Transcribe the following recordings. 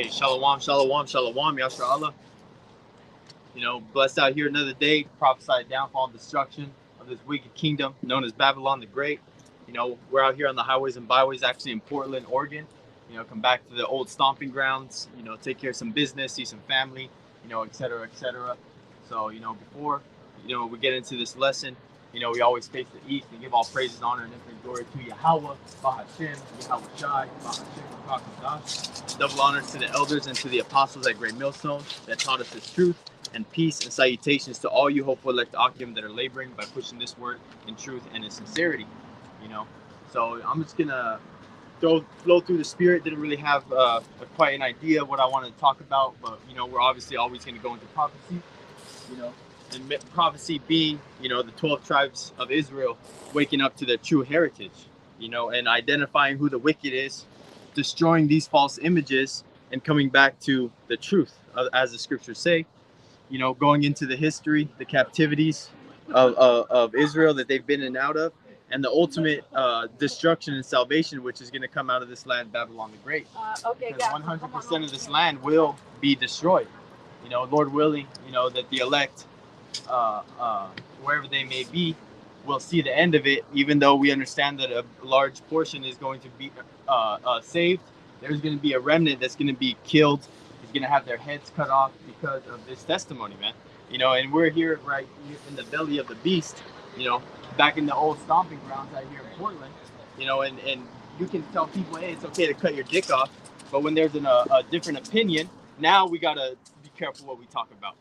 Hey, shalom, shalom, shalom, Yasha Allah. Blessed out here another day to prophesy the downfall and destruction of this wicked kingdom known as Babylon the Great. We're out here on the highways and byways, actually in Portland, Oregon. Come back to the old stomping grounds, take care of some business, see some family, et cetera, et cetera. So, before, we get into this lesson, we always face the east and give all praises, honor, and infinite glory to Yahweh, Bahashem, Yahweh Shai, Bahashem, Rakadah. Double honors to the elders and to the apostles at Great Millstone that taught us this truth, and peace and salutations to all you hopeful elect Akim that are laboring by pushing this word in truth and in sincerity. So I'm just gonna flow through the spirit. Didn't really have quite an idea of what I wanted to talk about, but we're obviously always going to go into prophecy. And prophecy being the 12 tribes of Israel waking up to their true heritage, and identifying who the wicked is, destroying these false images, and coming back to the truth, as the scriptures say. Going into the history, the captivities of Israel that they've been in and out of, and the ultimate destruction and salvation, which is going to come out of this land, Babylon the Great. Because 100% of this land will be destroyed. Lord willing, that the elect, wherever they may be, will see the end of it. Even though we understand that a large portion is going to be saved, there's going to be a remnant that's going to be killed. Is going to have their heads cut off because of this testimony, man. And we're here right in the belly of the beast. Back in the old stomping grounds out here in Portland, and you can tell people, hey, it's okay to cut your dick off, but when there's a different opinion, now we gotta be careful what we talk about,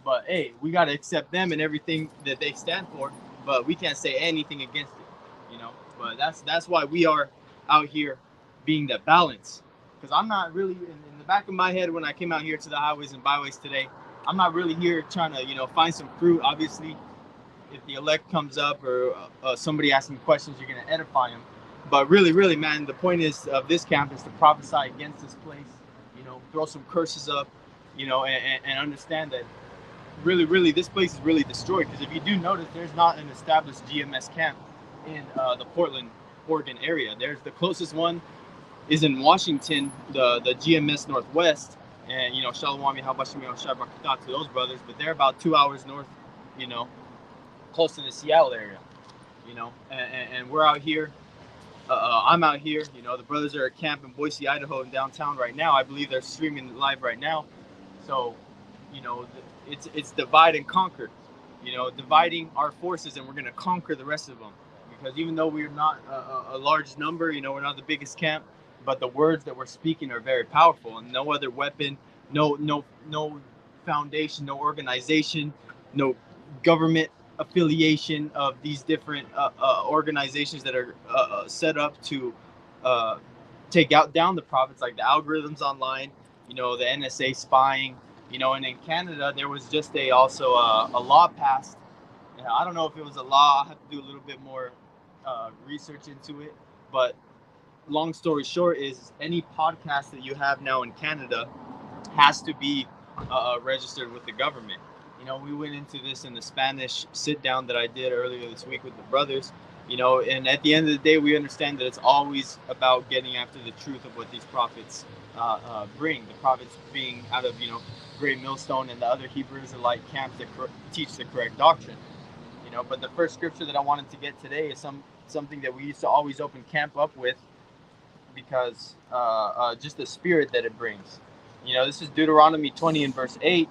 But hey, we gotta accept them and everything that they stand for, but we can't say anything against it, But that's why we are out here being that balance. Because I'm not really in the back of my head when I came out here to the highways and byways today, I'm not really here trying to find some fruit. Obviously, if the elect comes up or somebody asking questions, you're going to edify them. But really, man, the point is of this camp is to prophesy against this place, throw some curses up, and understand that really this place is really destroyed. Because if you do notice, there's not an established GMS camp in the Portland, Oregon area. There's the closest one is in Washington, the GMS Northwest. And, Shalom, Yahabashim, Shabbat to those brothers. But they're about 2 hours north, close to the Seattle area, and we're out here. I'm out here. The brothers are at camp in Boise, Idaho, in downtown right now. I believe they're streaming live right now. So, it's divide and conquer. Dividing our forces, and we're gonna conquer the rest of them. Because even though we're not a large number, we're not the biggest camp, but the words that we're speaking are very powerful, and no other weapon, no foundation, no organization, no government affiliation of these different organizations that are set up to take down the prophets, like the algorithms online, the NSA spying, and in Canada there was just a law passed. I don't know if it was a law. I have to do a little bit more research into it, but long story short is any podcast that you have now in Canada has to be registered with the government. We went into this in the Spanish sit down that I did earlier this week with the brothers, and at the end of the day, we understand that it's always about getting after the truth of what these prophets bring. The prophets being out of, Great Millstone and the other Hebrew Israelite camps that teach the correct doctrine. But the first scripture that I wanted to get today is something that we used to always open camp up with, because just the spirit that it brings. This is Deuteronomy 20 and verse 8.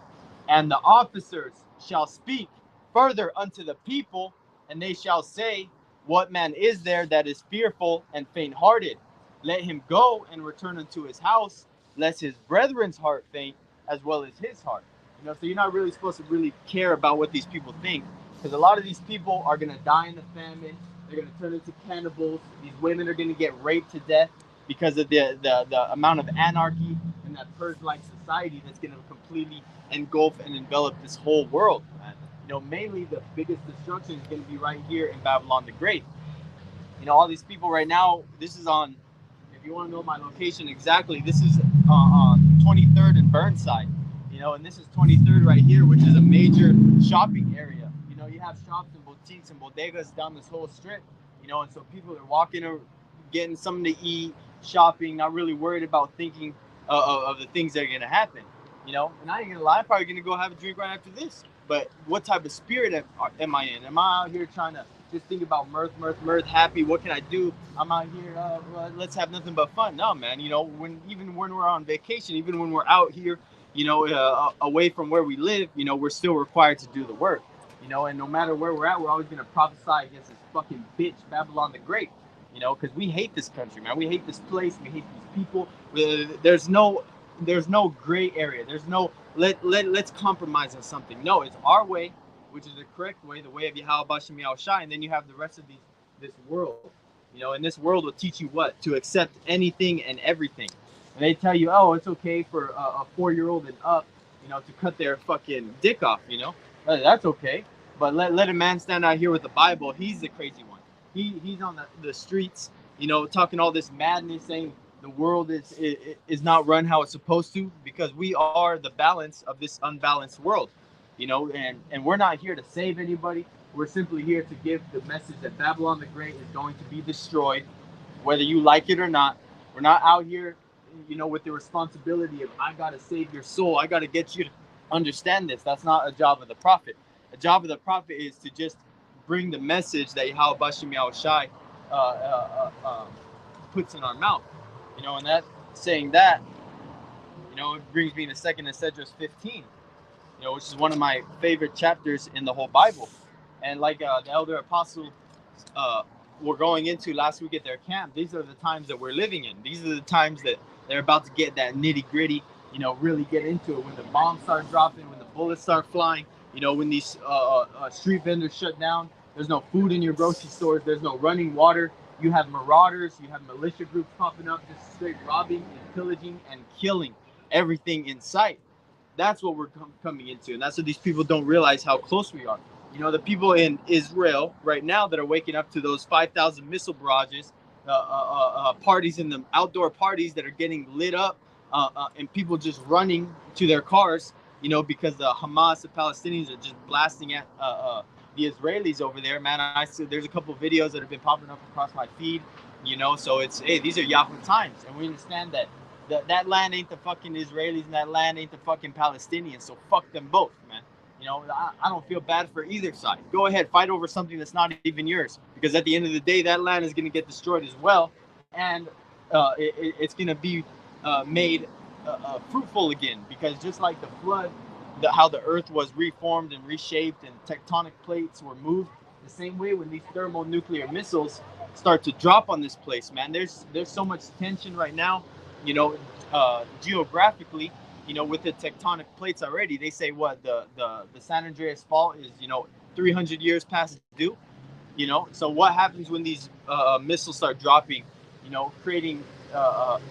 And the officers shall speak further unto the people, and they shall say, what man is there that is fearful and faint-hearted? Let him go and return unto his house, lest his brethren's heart faint, as well as his heart. So you're not really supposed to really care about what these people think, because a lot of these people are going to die in the famine. They're going to turn into cannibals. These women are going to get raped to death because of the amount of anarchy and that purge-like society that's going to completely engulf and envelop this whole world. Mainly the biggest destruction is going to be right here in Babylon the Great. All these people right now, this is on, if you want to know my location exactly, this is on 23rd and Burnside, and this is 23rd right here, which is a major shopping area. You have shops and boutiques and bodegas down this whole strip, and so people are walking or getting something to eat, shopping, not really worried about thinking of the things that are gonna happen. You know, and I ain't gonna lie, I'm probably gonna go have a drink right after this. But what type of spirit am I in? Am I out here trying to just think about mirth, happy? What can I do? I'm out here, let's have nothing but fun. No, man. You know, even when we're on vacation, even when we're out here, you know, away from where we live, you know, we're still required to do the work. You know, and no matter where we're at, we're always gonna prophesy against this fucking bitch, Babylon the Great. You know, because we hate this country, man. We hate this place. We hate these people. There's no gray area. There's no let's compromise on something. No, it's our way, which is the correct way, the way of Yahweh Bashem Yahushai, and then you have the rest of this world. You know, and this world will teach you what? To accept anything and everything. And they tell you, oh, it's okay for a 4-year-old and up, you know, to cut their fucking dick off, you know? That's okay. But let a man stand out here with the Bible, he's the crazy one. He's on the streets, you know, talking all this madness, saying the world is not run how it's supposed to, because we are the balance of this unbalanced world, you know, and we're not here to save anybody. We're simply here to give the message that Babylon the Great is going to be destroyed, whether you like it or not. We're not out here, you know, with the responsibility of, I got to save your soul. I got to get you to understand this. That's not a job of the prophet. The job of the prophet is to just bring the message that Yahweh Bashem Yahushai puts in our mouth. You know, and that saying that, you know, it brings me to 2nd Esdras 15, you know, which is one of my favorite chapters in the whole Bible. And like the elder apostle were going into last week at their camp, these are the times that we're living in. These are the times that they're about to get that nitty gritty, you know, really get into it. When the bombs start dropping, when the bullets start flying, you know, when these street vendors shut down, there's no food in your grocery stores, there's no running water. You have marauders, you have militia groups popping up, just straight robbing and pillaging and killing everything in sight. That's what we're coming into, and that's what these people don't realize, how close we are. You know, the people in Israel right now that are waking up to those 5,000 missile barrages, parties in the outdoor parties that are getting lit up, and people just running to their cars, you know, because the Hamas, the Palestinians, are just blasting at the Israelis over there, man. I see there's a couple of videos that have been popping up across my feed, you know. So it's, hey, these are Yahweh times, and we understand that that land ain't the fucking Israelis and that land ain't the fucking Palestinians. So fuck them both, man. You know, I don't feel bad for either side. Go ahead, fight over something that's not even yours, because at the end of the day, that land is going to get destroyed as well, and it's going to be made fruitful again, because just like the flood, how the earth was reformed and reshaped and tectonic plates were moved, the same way when these thermonuclear missiles start to drop on this place, man, there's so much tension right now, you know, geographically, you know, with the tectonic plates already. They say what the San Andreas fault is, you know, 300 years past due, you know. So what happens when these missiles start dropping, you know, creating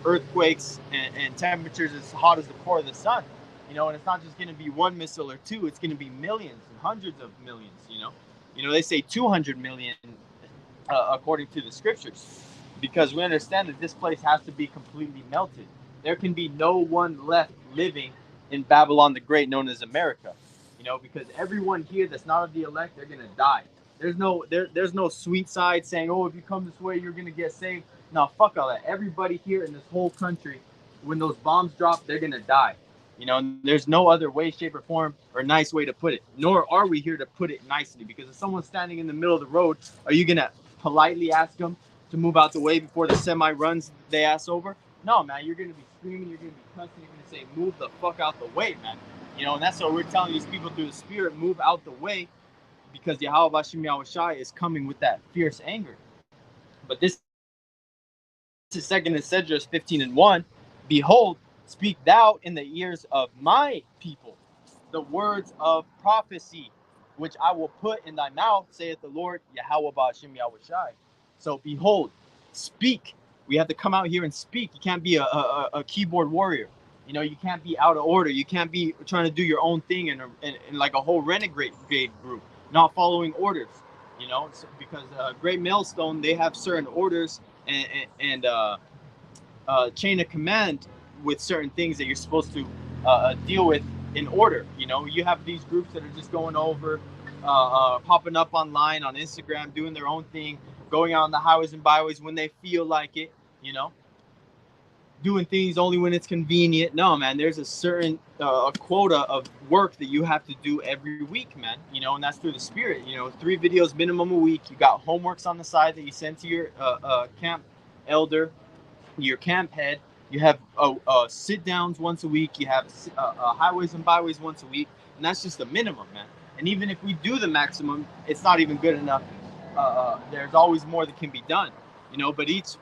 earthquakes and temperatures as hot as the core of the sun, you know. And it's not just going to be one missile or two, it's going to be millions and hundreds of millions, you know. They say 200 million according to the scriptures, because we understand that this place has to be completely melted. There can be no one left living in Babylon the Great, known as America, you know, because everyone here that's not of the elect, they're gonna die. There's no sweet side saying, oh, if you come this way, you're gonna get saved. No, fuck all that. Everybody here in this whole country, when those bombs drop, they're gonna die. You know, and there's no other way, shape, or form or nice way to put it. Nor are we here to put it nicely, because if someone's standing in the middle of the road, are you gonna politely ask them to move out the way before the semi runs the ass over? No, man, you're gonna be screaming, you're gonna be cussing, you're gonna say, move the fuck out the way, man. You know, and that's what we're telling these people through the Spirit, move out the way, because Yahweh Bashem Yahushai is coming with that fierce anger. But this is 2nd Esdras 15:1. Behold, speak thou in the ears of my people the words of prophecy, which I will put in thy mouth, saith the Lord, Yahweh Bashem Yahushai. So behold, speak. We have to come out here and speak. You can't be a keyboard warrior. You know, you can't be out of order. You can't be trying to do your own thing and like a whole renegade group, not following orders. You know, because Great Millstone, they have certain orders and chain of command with certain things that you're supposed to deal with in order. You know, you have these groups that are just going over, popping up online on Instagram, doing their own thing, going out on the highways and byways when they feel like it, you know. doing things only when it's convenient. No, man, there's a certain a quota of work that you have to do every week, man. And that's through the Spirit. 3 videos minimum a week. You got homeworks on the side that you send to your camp elder, your camp head. You have sit downs once a week. You have highways and byways once a week, and that's just the minimum, man. And even if we do the maximum, it's not even good enough. There's always more that can be done, but each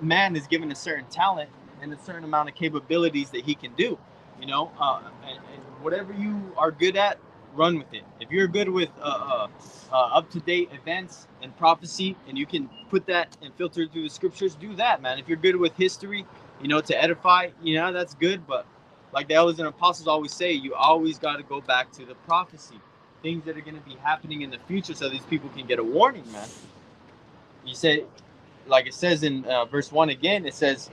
man is given a certain talent and a certain amount of capabilities that he can do, and whatever you are good at, run with it. If you're good with up-to-date events and prophecy, and you can put that and filter through the scriptures, do that, man. If you're good with history, to edify, that's good. But like the elders and apostles always say, you always got to go back to the prophecy, things that are going to be happening in the future, so these people can get a warning, man. You say, like it says in verse 1 again, it says,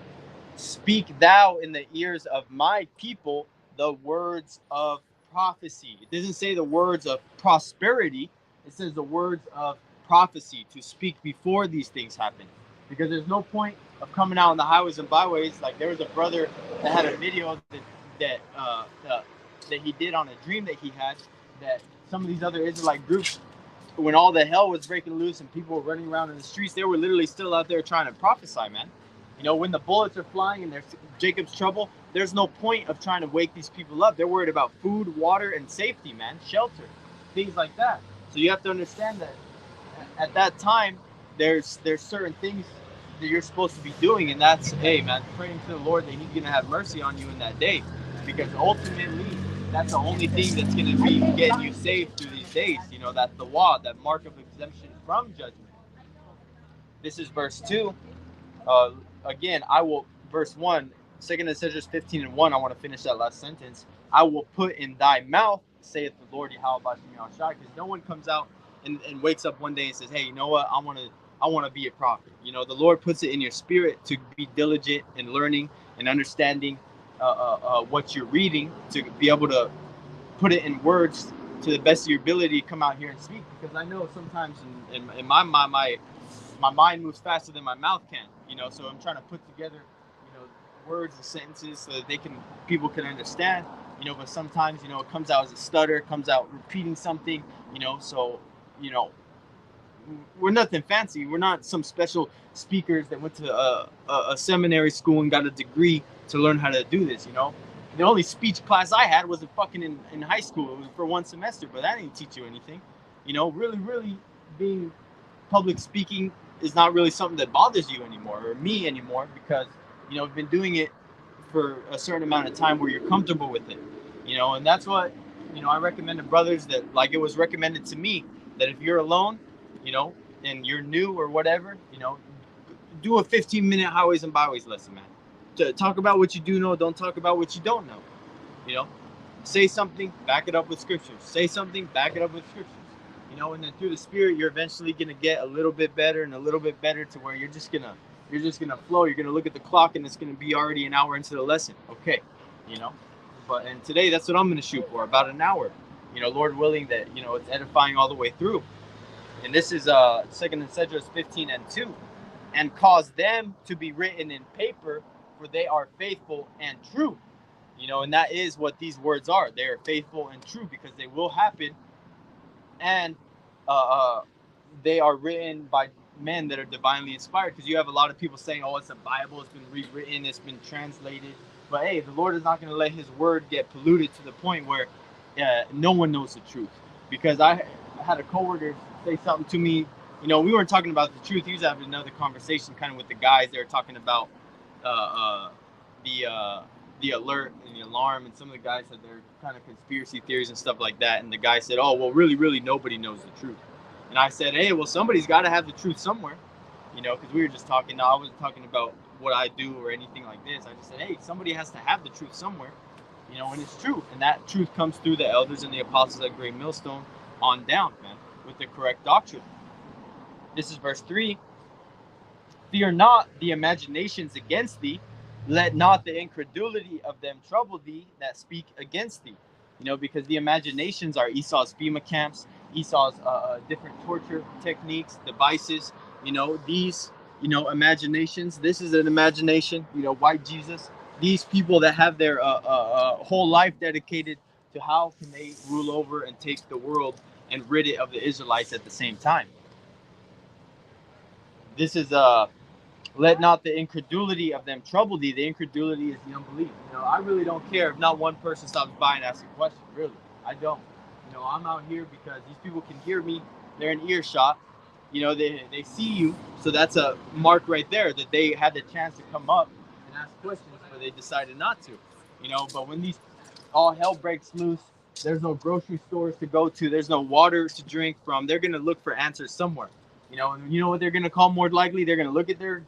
"Speak thou in the ears of my people the words of prophecy." It doesn't say the words of prosperity. It says the words of prophecy, to speak before these things happen. Because there's no point of coming out on the highways and byways. Like, there was a brother that had a video that he did on a dream that he had, that some of these other Israelite groups, when all the hell was breaking loose and people were running around in the streets, they were literally still out there trying to prophesy, man. When the bullets are flying and there's Jacob's trouble, there's no point of trying to wake these people up. They're worried about food, water, and safety, man, shelter, things like that. So you have to understand that at that time, there's certain things that you're supposed to be doing, and that's, hey, man, praying to the Lord that He's gonna have mercy on you in that day, because ultimately that's the only thing that's gonna be getting you saved through these days. That's the law, that mark of exemption from judgment. This is verse 2. Again, I will, verse 1, 2 Thessalonians 15:1, I want to finish that last sentence. "I will put in thy mouth, saith the Lord Yahweh Bashim Yahushai," because no one comes out and wakes up one day and says, hey, you know what, I want to be a prophet. The Lord puts it in your spirit to be diligent in learning and understanding what you're reading, to be able to put it in words to the best of your ability, come out here and speak. Because I know sometimes in my mind moves faster than my mouth can, so I'm trying to put together, words and sentences so that people can understand, but sometimes, it comes out as a stutter, it comes out repeating something, so, we're nothing fancy. We're not some special speakers that went to a seminary school and got a degree to learn how to do this, The only speech class I had was in high school. It was for 1 semester, but that didn't teach you anything. Really being public speaking is not really something that bothers you anymore, or me anymore, because I've been doing it for a certain amount of time where you're comfortable with it, and that's what I recommend to brothers, that, like it was recommended to me, that if you're alone, and you're new or whatever, do a 15-minute highways and byways lesson, man. To talk about what you do know, don't talk about what you don't know. Say something, back it up with scriptures. Say something, back it up with scriptures. And then through the Spirit, you're eventually gonna get a little bit better and a little bit better, to where you're just gonna flow. You're gonna look at the clock and it's gonna be already an hour into the lesson. Okay, and today that's what I'm gonna shoot for, about an hour. Lord willing, that it's edifying all the way through. And this is 2 Thessalonians 15:2, "And cause them to be written in paper, for they are faithful and true." And that is what these words are. They are faithful and true, because they will happen, and they are written by men that are divinely inspired. Because you have a lot of people saying, oh, it's a Bible, it's been rewritten, it's been translated. But hey, the Lord is not going to let His word get polluted to the point where no one knows the truth. Because I had a coworker say something to me. We weren't talking about the truth. He was having another conversation kind of with the guys. They were talking about the alert and the alarm, and some of the guys said they're kind of conspiracy theories and stuff like that. And the guy said, oh, well, really nobody knows the truth. And I said, hey, well, somebody's got to have the truth somewhere, because we were just talking. Now, I wasn't talking about what I do or anything like this. I just said, hey, somebody has to have the truth somewhere, and it's true. And that truth comes through the elders and the apostles at Great Millstone on down, man, with the correct doctrine. This is verse 3. "Fear not the imaginations against thee. Let not the incredulity of them trouble thee that speak against thee." Because the imaginations are Esau's FEMA camps, Esau's different torture techniques, devices. These imaginations. This is an imagination. White Jesus. These people that have their whole life dedicated to how can they rule over and take the world and rid it of the Israelites at the same time. This is let not the incredulity of them trouble thee. The incredulity is the unbelief. I really don't care if not one person stops by and asks a question. Really, I don't. I'm out here because these people can hear me. They're in earshot. They see you. So that's a mark right there that they had the chance to come up and ask questions, but they decided not to. But when these all hell breaks loose, there's no grocery stores to go to. There's no water to drink from. They're gonna look for answers somewhere. And you know what they're gonna call more likely? They're gonna look at their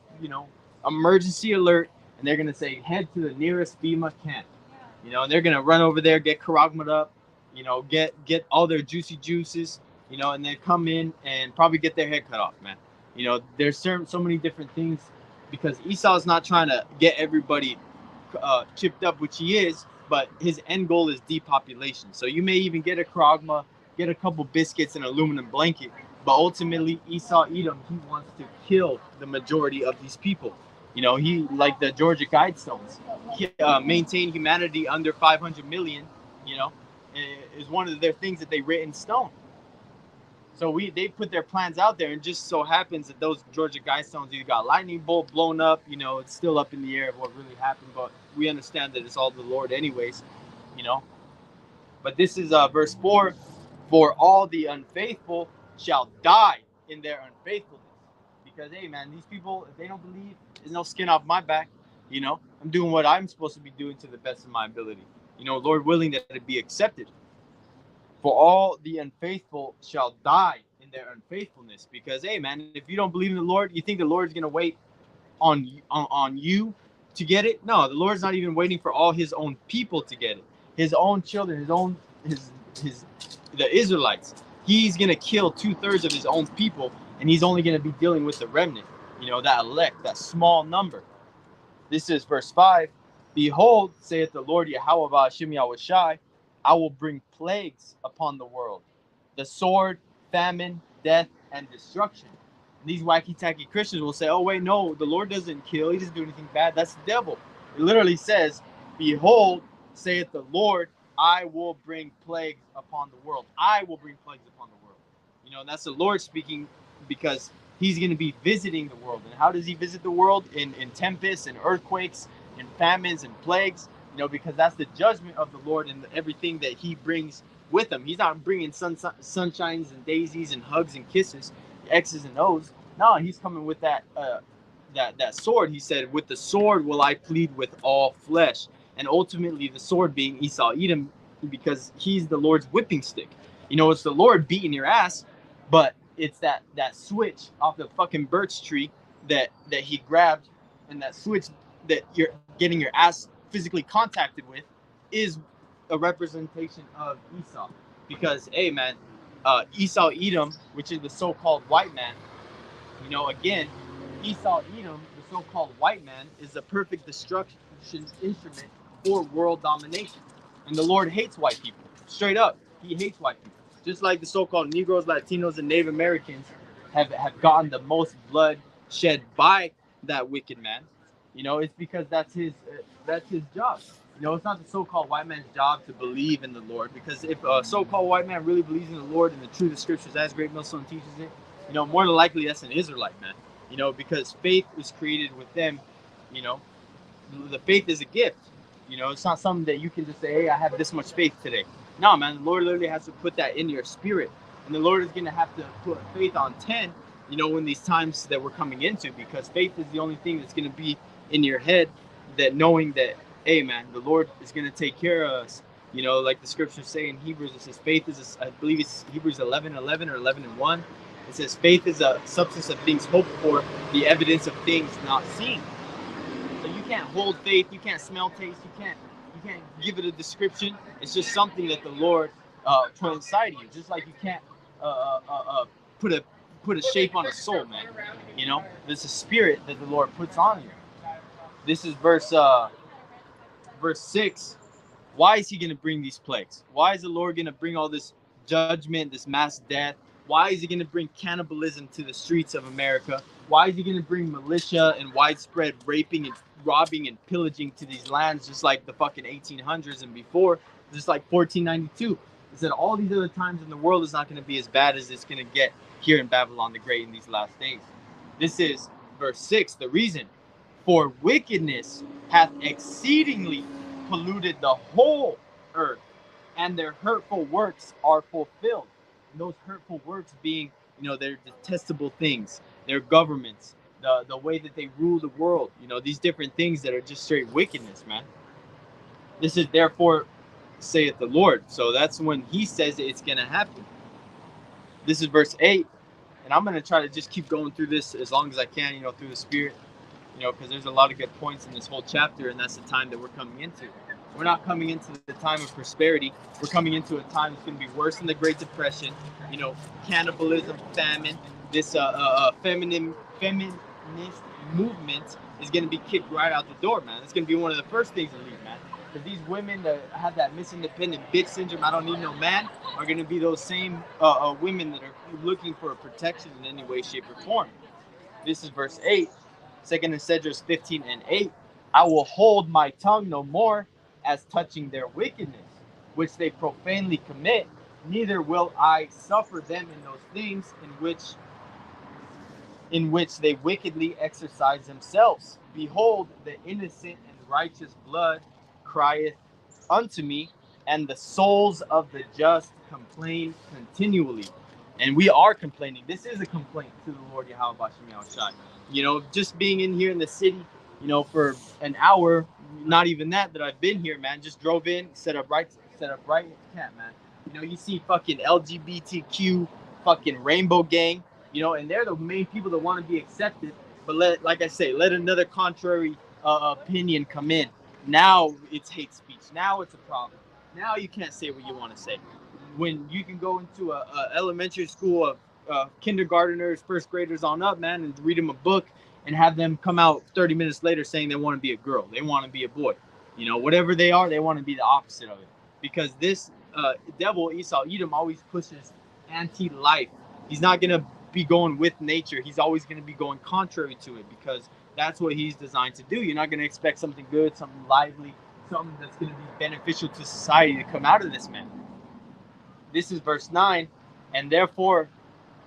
emergency alert, and they're gonna say head to the nearest FEMA camp. And they're gonna run over there, get karagmat up, get all their juicy juices, and then come in and probably get their head cut off, man. There's so many different things because Esau's not trying to get everybody chipped up, which he is, but his end goal is depopulation. So you may even get a karagma, get a couple biscuits and an aluminum blanket, but ultimately Esau Edom, he wants to kill the majority of these people. He, like the Georgia Guidestones, maintain humanity under 500 million, is one of their things that they writ in stone. So they put their plans out there, and just so happens that those Georgia Guidestones either got lightning bolt blown up, it's still up in the air of what really happened, but we understand that it's all the Lord anyways, But this is verse 4, for all the unfaithful shall die in their unfaithfulness. Because, hey, man, these people, if they don't believe, there's no skin off my back. I'm doing what I'm supposed to be doing to the best of my ability. Lord willing that it be accepted. For all the unfaithful shall die in their unfaithfulness. Because, hey, man, if you don't believe in the Lord, you think the Lord's going to wait on you to get it? No, the Lord's not even waiting for all his own people to get it. His own children, the Israelites. He's going to kill 2/3 of his own people, and he's only going to be dealing with the remnant, that elect, that small number. This is verse 5. Behold, saith the Lord Yahweh Ba'ashem Yahushai, I will bring plagues upon the world, the sword, famine, death, and destruction. And these wacky-tacky Christians will say, oh, wait, no, the Lord doesn't kill. He doesn't do anything bad. That's the devil. It literally says, behold, saith the Lord, I will bring plagues upon the world. I will bring plagues upon the world. That's the Lord speaking, because he's going to be visiting the world. And how does he visit the world? In tempests and earthquakes and famines and plagues. Because that's the judgment of the Lord and everything that he brings with him. He's not bringing sunshines and daisies and hugs and kisses, X's and O's. No, he's coming with that sword. He said, with the sword will I plead with all flesh. And ultimately the sword being Esau Edom, because he's the Lord's whipping stick. It's the Lord beating your ass, but it's that switch off the fucking birch tree that he grabbed, and that switch that you're getting your ass physically contacted with is a representation of Esau. Because, hey, man, Esau Edom, which is the so-called white man, again, Esau Edom, the so-called white man, is a perfect destruction instrument for world domination. And the Lord hates white people. Straight up, he hates white people. Just like the so-called Negroes, Latinos, and Native Americans have gotten the most blood shed by that wicked man. It's because that's his job. It's not the so-called white man's job to believe in the Lord, because if a so-called white man really believes in the Lord and the truth of scriptures as Great Millstone teaches it, more than likely that's an Israelite, man. Because faith is created with them. The faith is a gift. It's not something that you can just say, hey, I have this much faith today. No, man, the Lord literally has to put that in your spirit. And the Lord is going to have to put faith on 10, in these times that we're coming into, because faith is the only thing that's going to be in your head, that knowing that, hey, man, the Lord is going to take care of us. Like the scriptures say in Hebrews, it says faith is, I believe it's Hebrews 11:11 or 11:1. It says faith is a substance of things hoped for, the evidence of things not seen. So you can't hold faith, you can't smell taste, you can't give it a description. It's just something that the Lord put inside of you. Just like you can't put a shape on a soul, man. There's a spirit that the Lord puts on you. This is verse 6. Why is he going to bring these plagues? Why is the Lord going to bring all this judgment, this mass death, Why is he going to bring cannibalism to the streets of America? Why is he going to bring militia and widespread raping and robbing and pillaging to these lands, just like the fucking 1800s and before, just like 1492? He said all these other times in the world is not going to be as bad as it's going to get here in Babylon the Great in these last days. This is verse 6, the reason. For wickedness hath exceedingly polluted the whole earth, and their hurtful works are fulfilled. And those hurtful works being, their detestable things, their governments, the way that they rule the world, these different things that are just straight wickedness, man. This is therefore, saith the Lord. So that's when he says it's going to happen. This is verse 8. And I'm going to try to just keep going through this as long as I can, through the Spirit, because there's a lot of good points in this whole chapter, and that's the time that we're coming into. We're not coming into the time of prosperity. We're coming into a time that's going to be worse than the Great Depression, cannibalism, famine. This feminist movement is going to be kicked right out the door, man. It's going to be one of the first things to leave, man. Because these women that have that Miss Independent bitch syndrome, I don't need no man, are going to be those same women that are looking for a protection in any way, shape, or form. This is verse 8, 2nd Esdras 15 and 8. I will hold my tongue no more as touching their wickedness, which they profanely commit, neither will I suffer them in those things in which they wickedly exercise themselves. Behold, the innocent and righteous blood crieth unto me, and the souls of the just complain continually. And we are complaining. This is a complaint to the Lord Yahweh Bashim Yahushai. Just being in here in the city, for an hour, not even that I've been here, man. Just drove in, set up right, can't, man. You see fucking LGBTQ, fucking rainbow gang, and they're the main people that want to be accepted. But like I say, let another contrary opinion come in. Now it's hate speech. Now it's a problem. Now you can't say what you want to say. When you can go into a elementary school of kindergartners, first graders on up, man, and read them a book and have them come out 30 minutes later saying they want to be a girl, they want to be a boy, whatever they are, they want to be the opposite of it. Because this devil, Esau, Edom, always pushes anti-life. He's not going to be going with nature. He's always going to be going contrary to it, because that's what he's designed to do. You're not going to expect something good, something lively, something that's going to be beneficial to society to come out of this man. This is verse 9. And therefore,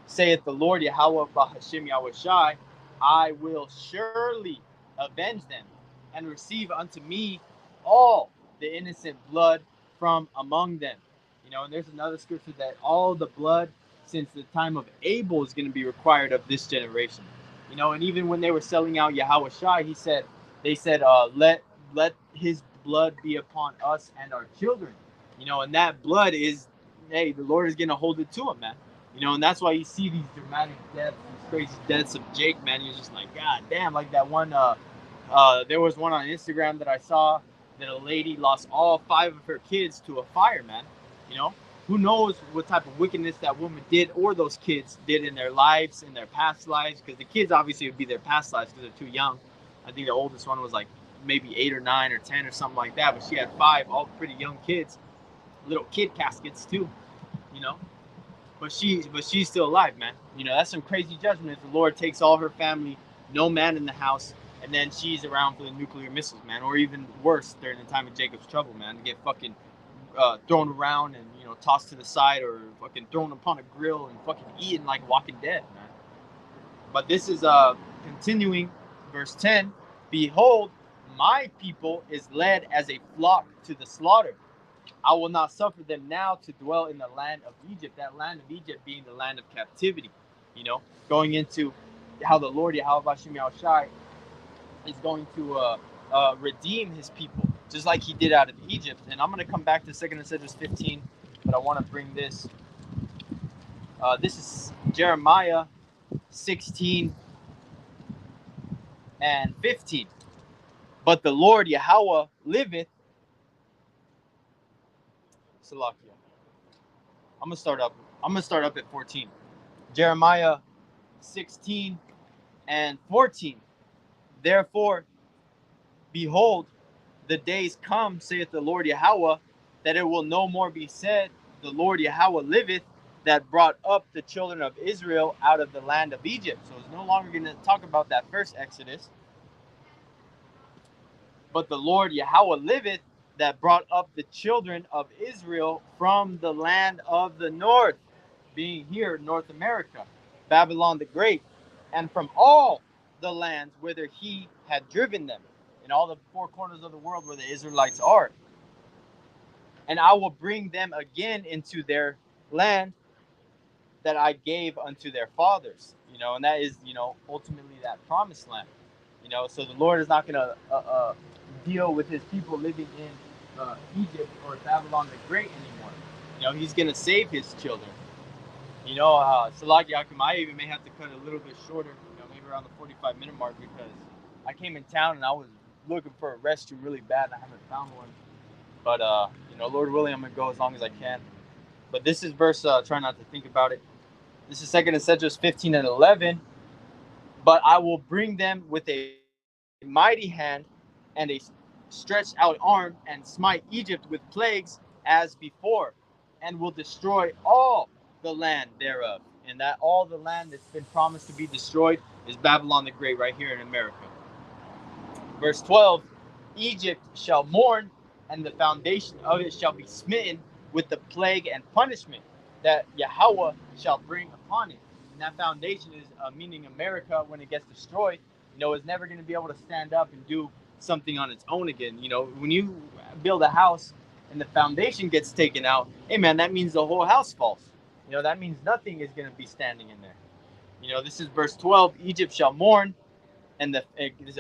saith the Lord Yahweh Bahashim Yahushai, I will surely avenge them and receive unto me all the innocent blood from among them. And there's another scripture that all the blood since the time of Abel is going to be required of this generation. And even when they were selling out Yahushai, they said, let his blood be upon us and our children. And that blood is, hey, the Lord is going to hold it to him, man. And that's why you see these dramatic deaths, these crazy deaths of Jake, man. You're just like, God damn, like that one, there was one on Instagram that I saw that a lady lost all 5 of her kids to a fire, man. Who knows what type of wickedness that woman did or those kids did in their lives, in their past lives, because the kids obviously would be their past lives because they're too young. I think the oldest one was like maybe 8 or 9 or 10 or something like that, but she had 5, all pretty young kids, little kid caskets too, but she's still alive, man. That's some crazy judgment if the Lord takes all her family, no man in the house, and then she's around for the nuclear missiles, man, or even worse during the time of Jacob's trouble, man, to get fucking thrown around and tossed to the side, or fucking thrown upon a grill and fucking eaten like Walking Dead, man. But this is continuing, verse 10. Behold, my people is led as a flock to the slaughter. I will not suffer them now to dwell in the land of Egypt. That land of Egypt being the land of captivity. Going into how the Lord Yahweh Bashim Yahushai is going to redeem his people, just like he did out of Egypt. And I'm going to come back to 2nd Esdras 15, but I want to bring this. This is Jeremiah 16 and 15. But the Lord Yahweh liveth. Salakia. I'm gonna start up at 14. Jeremiah 16 and 14. Therefore, behold, the days come, saith the Lord Yahweh, that it will no more be said, the Lord Yahweh liveth, that brought up the children of Israel out of the land of Egypt. So it's no longer going to talk about that first Exodus. But the Lord Yahweh liveth, that brought up the children of Israel from the land of the north, being here North America, Babylon the Great, and from all the lands whither he had driven them, in all the four corners of the world where the Israelites are. And I will bring them again into their land that I gave unto their fathers. And that is, ultimately that promised land. So the Lord is not going to deal with his people living in Egypt or Babylon the Great anymore. He's going to save his children. Salaki Yakim, I even may have to cut it a little bit shorter, maybe around the 45-minute mark, because I came in town and I was looking for a restroom really bad and I haven't found one. But, Lord willing, I'm going to go as long as I can. But this is verse, try not to think about it. This is 2nd Esdras 15 and 11. But I will bring them with a mighty hand and a stretched out arm, and smite Egypt with plagues as before, and will destroy all the land thereof. And that all the land that's been promised to be destroyed is Babylon the Great right here in America. Verse 12, Egypt shall mourn, and the foundation of it shall be smitten with the plague and punishment that Yahweh shall bring upon it. And that foundation is meaning America, when it gets destroyed, is never going to be able to stand up and do something on its own again. When you build a house and the foundation gets taken out, hey man, that means the whole house falls. That means nothing is going to be standing in there. This is verse 12, Egypt shall mourn, and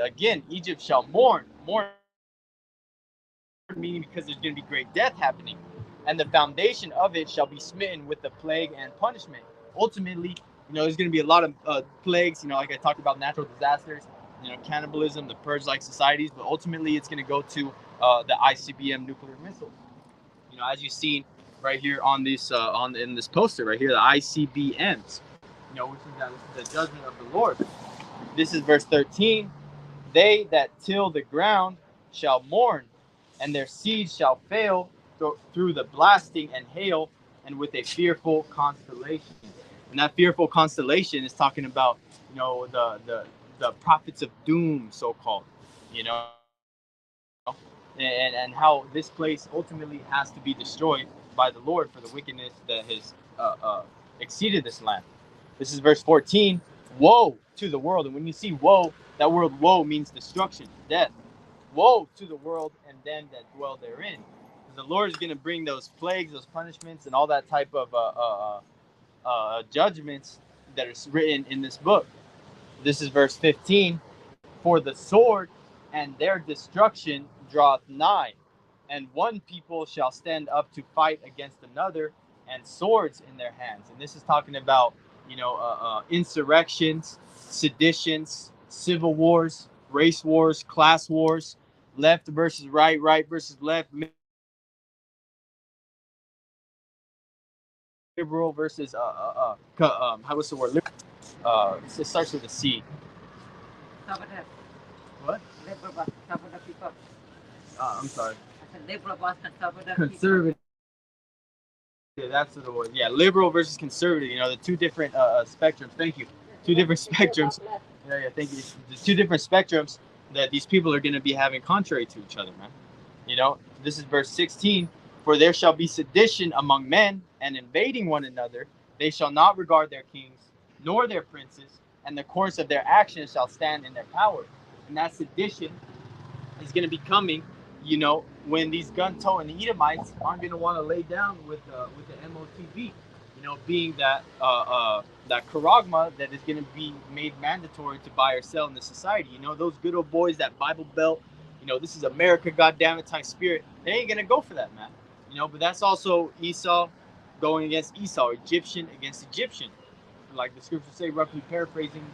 again, Egypt shall mourn, meaning because there's going to be great death happening. And the foundation of it shall be smitten with the plague and punishment. Ultimately, there's going to be a lot of plagues, like I talked about, natural disasters, cannibalism, the purge-like societies, but ultimately it's going to go to the ICBM nuclear missiles. As you've seen right here on this in this poster right here, the ICBMs, which is the judgment of the Lord. This is verse 13. They that till the ground shall mourn, and their seeds shall fail through the blasting and hail, and with a fearful constellation. And that fearful constellation is talking about, the prophets of doom, so called, and how this place ultimately has to be destroyed by the Lord for the wickedness that has exceeded this land. This is verse 14. Woe to the world. And when you see woe, that word woe means destruction, death. Woe to the world and them that dwell therein. The Lord is going to bring those plagues, those punishments, and all that type of judgments that are written in this book. This is verse 15. For the sword and their destruction draweth nigh, and one people shall stand up to fight against another, and swords in their hands. And this is talking about, insurrections, seditions, civil wars, race wars, class wars, left versus right, right versus left, liberal versus how was the word? It starts with a C. What? I'm sorry. Conservative. Yeah, that's what it was. Yeah, liberal versus conservative. The two different spectrums. Thank you. Two different spectrums. Yeah, thank you. The two different spectrums that these people are going to be having contrary to each other, man. This is verse 16. For there shall be sedition among men, and invading one another. They shall not regard their kings, nor their princes, and the course of their actions shall stand in their power. And that sedition is going to be coming, when these gun-toting Edomites aren't going to want to lay down with the MOTB, being that that charagma that is going to be made mandatory to buy or sell in the society. Those good old boys, that Bible Belt, this is America, goddammit type spirit. They ain't going to go for that, man. But that's also Esau going against Esau, Egyptian against Egyptian. Like the scriptures say, roughly paraphrasing,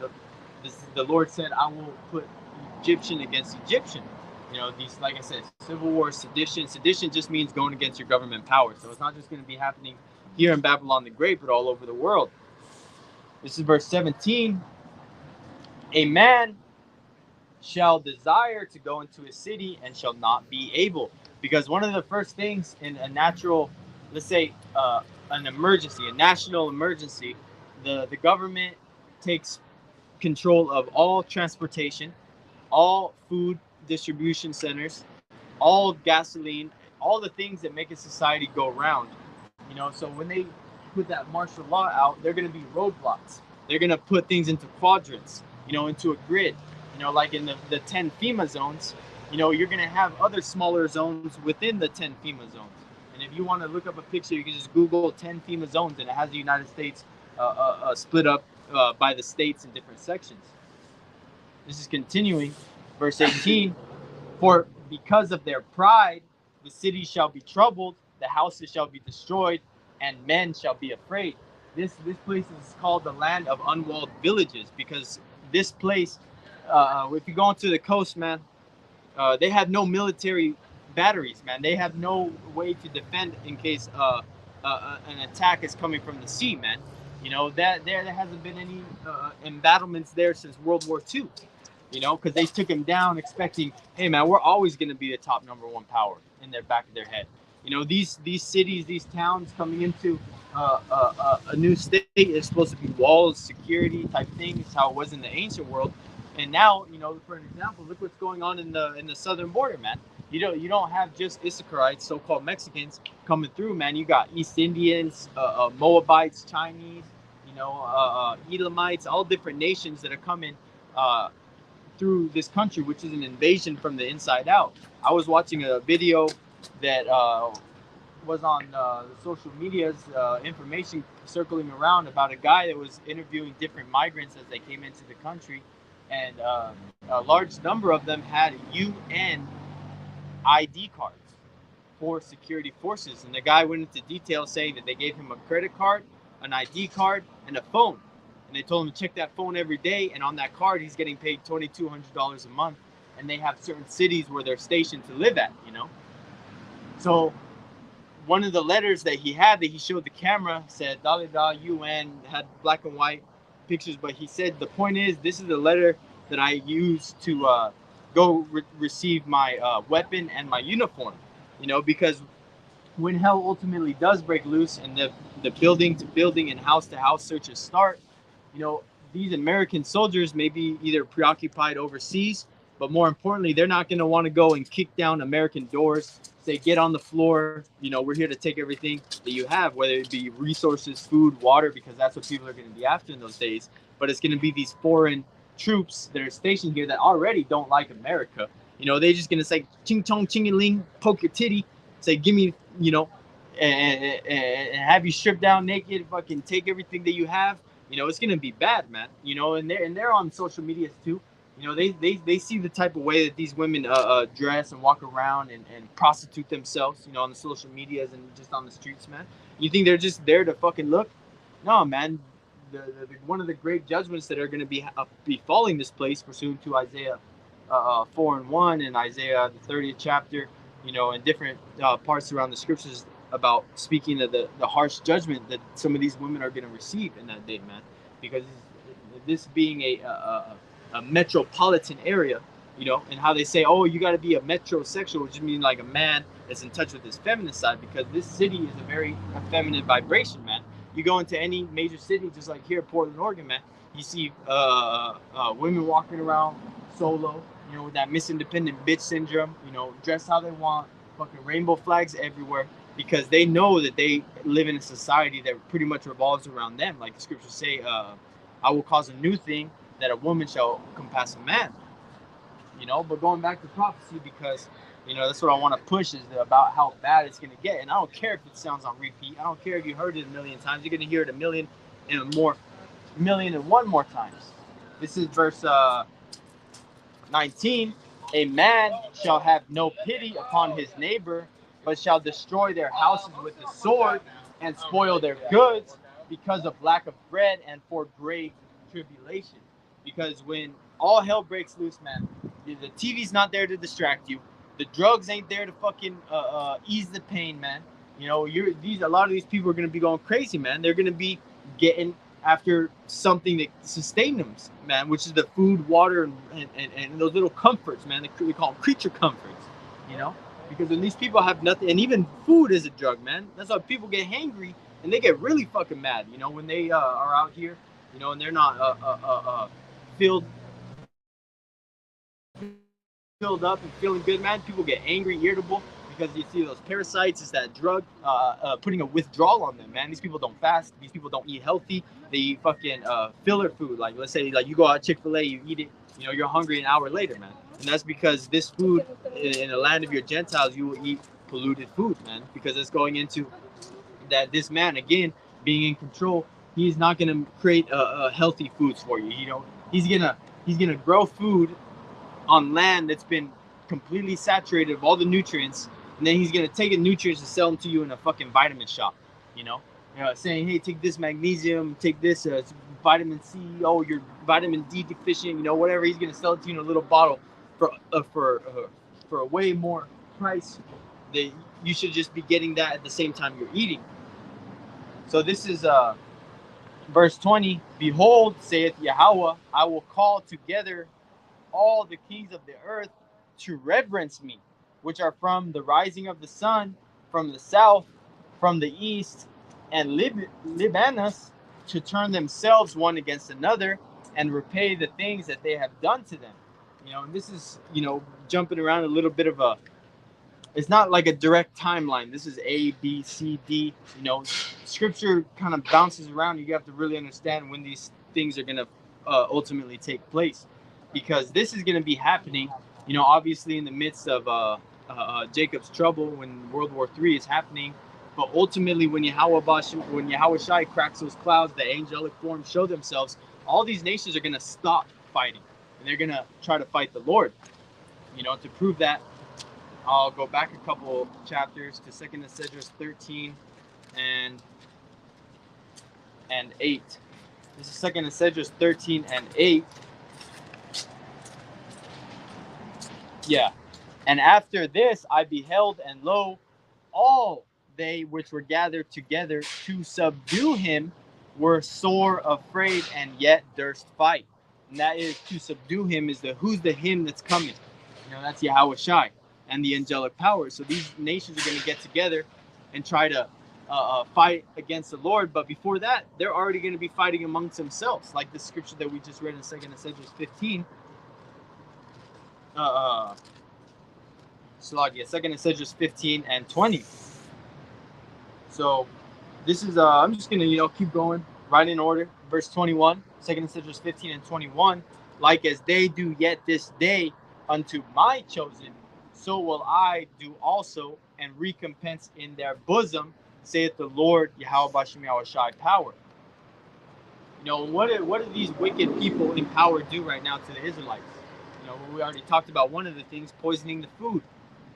the Lord said, I will put Egyptian against Egyptian. These, like I said, civil war, sedition. Sedition just means going against your government power. So it's not just going to be happening here in Babylon the Great, but all over the world. This is verse 17. A man shall desire to go into a city and shall not be able. Because one of the first things in a natural, let's say, an emergency, a national emergency, the government takes control of all transportation, all food distribution centers, all gasoline, all the things that make a society go round. You know, so when they put that martial law out, they're going to be roadblocks. They're going to put things into quadrants, you know, into a grid. You know, like in the 10 FEMA zones, you know, you're going to have other smaller zones within the 10 FEMA zones. And if you want to look up a picture, you can just Google 10 FEMA zones, and it has the United States split up by the states in different sections. This is continuing. Verse 18, for because of their pride, the cities shall be troubled, the houses shall be destroyed, and men shall be afraid. This place is called the land of unwalled villages, because this place, if you go onto the coast, man, they have no military batteries, man. They have no way to defend in case an attack is coming from the sea, man. You know, that there hasn't been any embattlements there since World War II. You know, because they took him down expecting, hey, man, we're always going to be the top #1 power in their back of their head. You know, these cities, these towns coming into a new state is supposed to be walls, security type things, how it was in the ancient world. And now, you know, for an example, look what's going on in the southern border, man. You don't have just Issacharites, so-called Mexicans, coming through, man. You got East Indians, Moabites, Chinese, you know, Elamites, all different nations that are coming through this country, which is an invasion from the inside out. I was watching a video that was on the social media's information circling around about a guy that was interviewing different migrants as they came into the country, and a large number of them had UN ID cards for security forces. And the guy went into detail saying that they gave him a credit card, an ID card, and a phone. And they told him to check that phone every day. And on that card, he's getting paid $2,200 a month. And they have certain cities where they're stationed to live at, you know. So one of the letters that he had that he showed the camera said, Dalida UN, had black and white pictures. But he said, the point is, this is the letter that I use to go receive my weapon and my uniform, you know, because when hell ultimately does break loose and the building to building and house to house searches start, you know, these American soldiers may be either preoccupied overseas, but more importantly, they're not going to want to go and kick down American doors, say, get on the floor, you know, we're here to take everything that you have, whether it be resources, food, water, because that's what people are going to be after in those days. But it's going to be these foreign troops that are stationed here that already don't like America. You know, they're just going to say, ching chong, ching ling, poke your titty, say, give me, you know, and have you stripped down naked, fucking take everything that you have. You know, it's gonna be bad, man. You know, and they're on social medias too. You know, they see the type of way that these women dress and walk around and prostitute themselves. You know, on the social medias and just on the streets, man. You think they're just there to fucking look? No, man. The one of the great judgments that are going to be befalling this place, pursuant to Isaiah 4:1 and Isaiah the 30th chapter. You know, and different parts around the scriptures about speaking of the harsh judgment that some of these women are going to receive in that day, man. Because this being a metropolitan area, you know, and how they say, oh, you got to be a metrosexual, which means like a man that's in touch with his feminine side, because this city is a very feminine vibration, man. You go into any major city, just like here, Portland, Oregon, man, you see women walking around solo, you know, with that Miss Independent bitch syndrome, you know, dress how they want, fucking rainbow flags everywhere, because they know that they live in a society that pretty much revolves around them. Like the scriptures say, I will cause a new thing, that a woman shall compass a man. You know, but going back to prophecy, because, you know, that's what I want to push, is about how bad it's going to get. And I don't care if it sounds on repeat. I don't care if you heard it a million times. You're going to hear it a million and one more times. This is verse 19. A man shall have no pity upon his neighbor, but shall destroy their houses with the sword and spoil their goods because of lack of bread and for great tribulation. Because when all hell breaks loose, man, the TV's not there to distract you. The drugs ain't there to fucking ease the pain, man. You know, a lot of these people are gonna be going crazy, man. They're gonna be getting after something that sustains them, man, which is the food, water, and those little comforts, man. They call them creature comforts, you know. Because when these people have nothing, and even food is a drug, man. That's why people get hangry and they get really fucking mad, you know, when they are out here, you know, and they're not filled filled up and feeling good, man. People get angry, irritable because you see those parasites. It's that drug putting a withdrawal on them, man. These people don't fast. These people don't eat healthy. They eat fucking filler food. Like, let's say, like, you go out Chick-fil-A, you eat it, you know, you're hungry an hour later, man. And that's because this food, in the land of your Gentiles, you will eat polluted food, man, because it's going into that. This man, again, being in control, he's not gonna create healthy foods for you. You know, he's gonna grow food on land that's been completely saturated with all the nutrients, and then he's gonna take the nutrients and sell them to you in a fucking vitamin shop, you know, saying, hey, take this magnesium, take this vitamin C, oh, you're vitamin D deficient, you know, whatever. He's gonna sell it to you in a little bottle for a way more price. That you should just be getting that at the same time you're eating. So this is verse 20. Behold, saith Yahweh, I will call together all the kings of the earth to reverence me, which are from the rising of the sun, from the south, from the east, and Libanus, to turn themselves one against another and repay the things that they have done to them. You know, and this is, you know, jumping around a little bit of a, it's not like a direct timeline. This is A, B, C, D. You know, scripture kind of bounces around. You have to really understand when these things are going to ultimately take place, because this is going to be happening, you know, obviously in the midst of Jacob's trouble, when World War III is happening. But ultimately, when Yahweh Shai cracks those clouds, the angelic forms show themselves, all these nations are going to stop fighting, and they're going to try to fight the Lord. You know, to prove that, I'll go back a couple chapters to 2 Esdras 13 and 8. This is 2 Esdras 13 and 8. Yeah. And after this I beheld, and lo, all they which were gathered together to subdue him were sore afraid, and yet durst fight. And that is, to subdue him is who's the him that's coming. You know, that's Yahweh Shai and the angelic powers. So these nations are going to get together and try to fight against the Lord. But before that, they're already going to be fighting amongst themselves, like the scripture that we just read in 2 Esdras 15. Salagia, 2 Esdras 15 and 20. So this is, I'm just going to, you know, keep going right in order. Verse 21, 2 Esdras 15 and 21. Like as they do yet this day unto my chosen, so will I do also, and recompense in their bosom, saith the Lord, Yahweh Bashem Yahweh Shai power. You know, what do these wicked people in power do right now to the Israelites? You know, we already talked about one of the things, poisoning the food.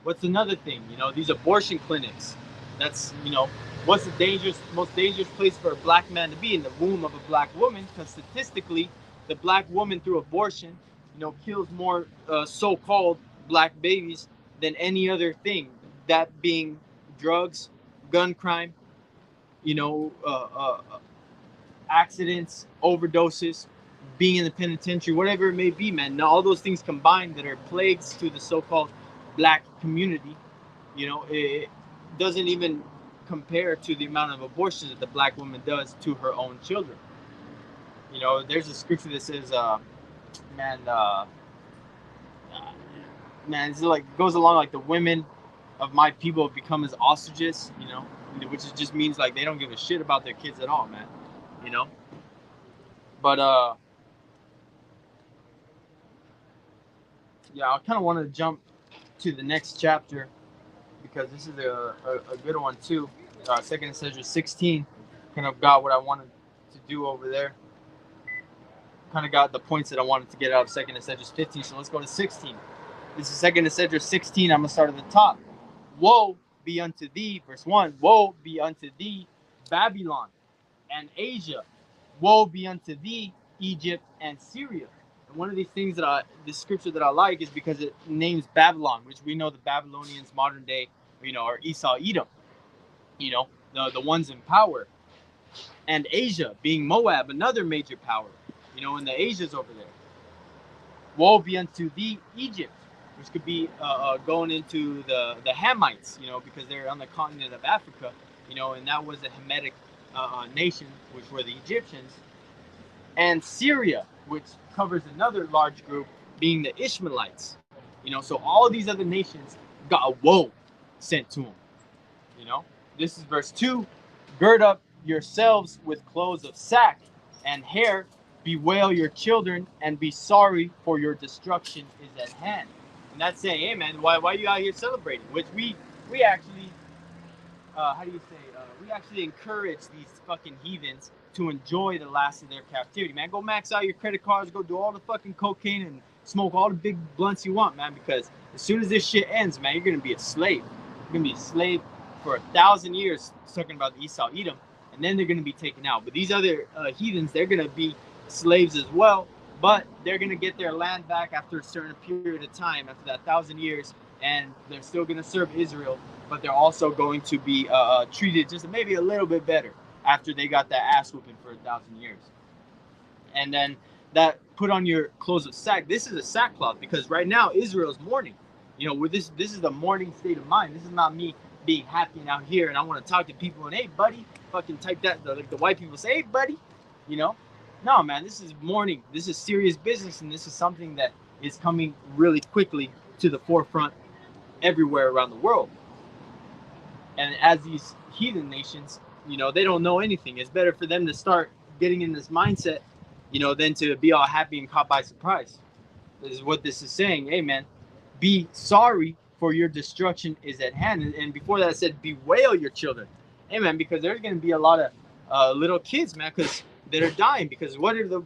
What's another thing? You know, these abortion clinics. That's, you know, what's the most dangerous place for a black man to be? In the womb of a black woman, because statistically, the black woman through abortion, you know, kills more so-called black babies than any other thing. That being drugs, gun crime, you know, accidents, overdoses, being in the penitentiary, whatever it may be, man. Now, all those things combined that are plagues to the so-called black community, you know, it doesn't even compare to the amount of abortions that the black woman does to her own children. You know, there's a scripture that says, man, it's like, it goes along like the women of my people have become as ostriches, you know, which just means like they don't give a shit about their kids at all, man, you know. But yeah, I kind of want to jump to the next chapter, because this is a good one too. 2 Esdras 16 kind of got what I wanted to do over there. Kind of got the points that I wanted to get out of 2 Esdras 15. So let's go to 16. This is 2 Esdras 16. I'm going to start at the top. Woe be unto thee, verse 1. Woe be unto thee, Babylon and Asia. Woe be unto thee, Egypt and Syria. And one of these things this scripture that I like is because it names Babylon, which we know the Babylonians modern day, you know, are Esau, Edom, you know, the ones in power. And Asia being Moab, another major power, you know, and the Asia's over there. Woe be unto thee, Egypt, which could be going into the Hamites, you know, because they're on the continent of Africa, you know, and that was a Hamitic nation, which were the Egyptians, and Syria, which covers another large group, being the Ishmaelites. So all of these other nations got a woe sent to them. You know, this is verse 2. Gird up yourselves with clothes of sack and hair, bewail your children, and be sorry, for your destruction is at hand. And that's saying, hey man, why are you out here celebrating? Which we actually how do you say, we actually encourage these fucking heathens to enjoy the last of their captivity, man. Go max out your credit cards, go do all the fucking cocaine and smoke all the big blunts you want, man, because as soon as this shit ends, man, you're gonna be a slave. You're gonna be a slave for 1,000 years, talking about the Esau Edom, and then they're gonna be taken out. But these other heathens, they're gonna be slaves as well, but they're gonna get their land back after a certain period of time, after that 1,000 years, and they're still gonna serve Israel, but they're also going to be treated just maybe a little bit better after they got that ass whooping for 1,000 years. And then that put on your clothes of sack. This is a sackcloth because right now Israel's mourning. With this is the mourning state of mind. This is not me being happy and out here and I want to talk to people and hey buddy, fucking type that like the white people say, hey buddy, No man, this is mourning. This is serious business, and this is something that is coming really quickly to the forefront everywhere around the world. And as these heathen nations, they don't know anything. It's better for them to start getting in this mindset, than to be all happy and caught by surprise. This is what this is saying. Hey, man, be sorry, for your destruction is at hand. And before that, it said, bewail your children. Hey, man, because there's going to be a lot of little kids, man, because that are dying. Because what are the